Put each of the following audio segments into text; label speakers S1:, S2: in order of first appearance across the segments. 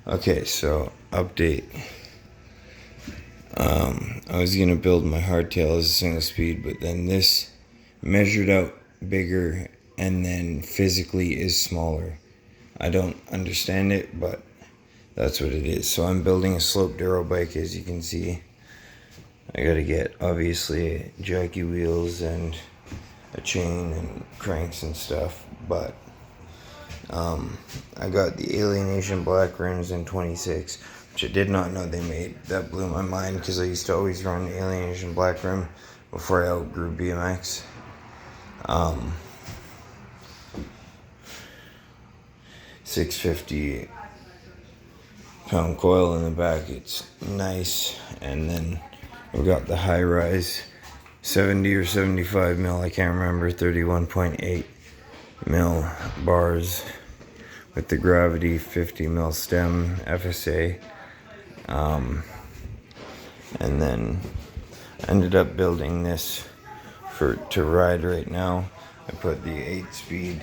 S1: Okay, so update. I was gonna build my hardtail as a single speed, but then this measured out bigger and then physically is smaller. I don't understand it, but that's what it is. So I'm building a slopeduro bike, as you can see. I gotta get, obviously, jockey wheels and a chain and cranks and stuff, but I got the Alienation black rims in 26, which I did not know they made. That blew my mind because I used to always run the Alienation black rim before I outgrew BMX. 650 pound coil in the back, it's nice. And then we got the high rise 70 or 75 mil, I can't remember, 31.8 mil bars with the gravity 50 mil stem FSA. And then I ended up building this to ride right now. I put the 8-speed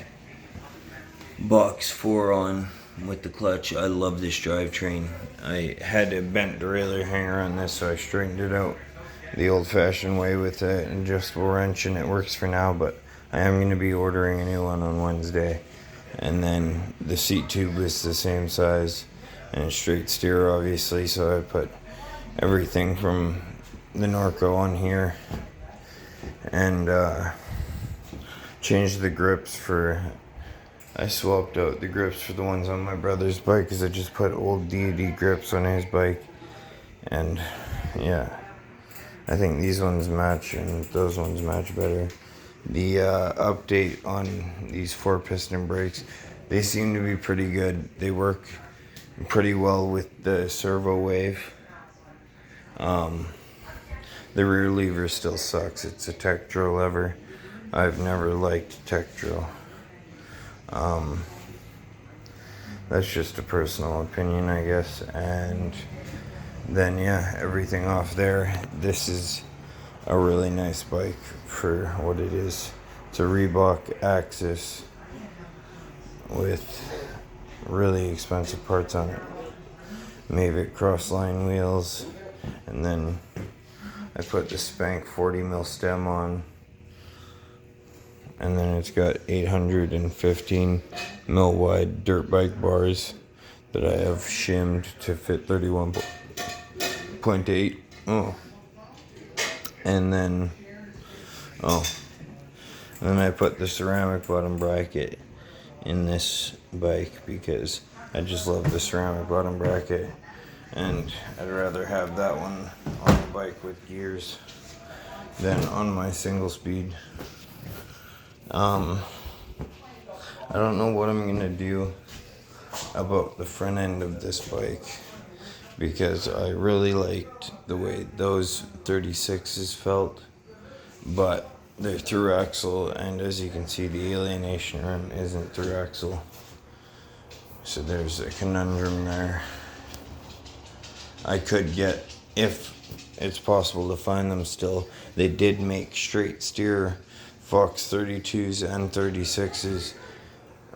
S1: box 4 on with the clutch. I love this drivetrain. I had a bent derailleur hanger on this, so I straightened it out the old-fashioned way with an adjustable wrench, and it works for now, but I am going to be ordering a new one on Wednesday. And then the seat tube is the same size and straight steer, obviously, so I put everything from the Norco on here and changed the grips I swapped out the grips for the ones on my brother's bike because I just put old deity grips on his bike. And yeah, I think these ones match and those ones match better. The update on these 4-piston brakes, they seem to be pretty good. They work pretty well with the servo wave. The rear lever still sucks. It's a Tektro lever. I've never liked Tektro. That's just a personal opinion, I guess. And then yeah, everything off there. This is a really nice bike for what it is. It's a Reebok Axis with really expensive parts on it. Mavic crossline wheels, and then I put the Spank 40 mil stem on, and then it's got 815 mil wide dirt bike bars that I have shimmed to fit 31.8. And then I put the ceramic bottom bracket in this bike because I just love the ceramic bottom bracket, and I'd rather have that one on the bike with gears than on my single speed. I don't know what I'm gonna do about the front end of this bike because I really liked the way those 36s felt, but they're through axle, and as you can see, the Alienation rim isn't through axle, so there's a conundrum there. I could get, if it's possible to find them still, they did make straight steer Fox 32s and 36s,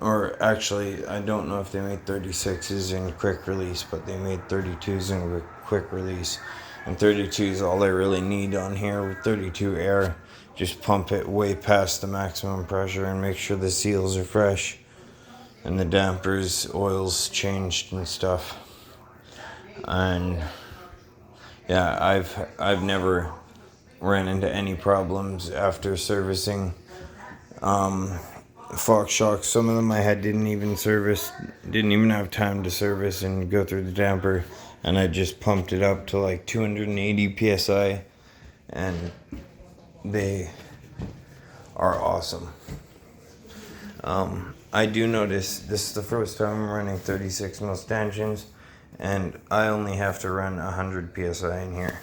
S1: or actually I don't know if they made 36s in quick release, but they made 32s in quick release. And 32s, all I really need on here with 32 air, just pump it way past the maximum pressure and make sure the seals are fresh and the dampers, oils changed and stuff. And yeah, I've never ran into any problems after servicing Fox shocks. Some of them I had didn't even have time to service and go through the damper, and I just pumped it up to like 280 psi, and they are awesome. I do notice this is the first time I'm running 36 mil stanchions, and I only have to run 100 psi in here,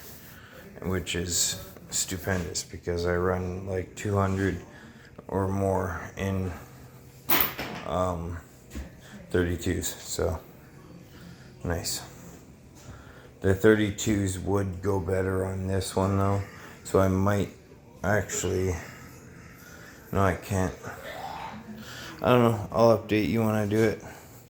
S1: which is stupendous because I run like 200 or more in 32s, so nice. The 32s would go better on this one though, so I might actually, no I can't, I don't know, I'll update you when I do it.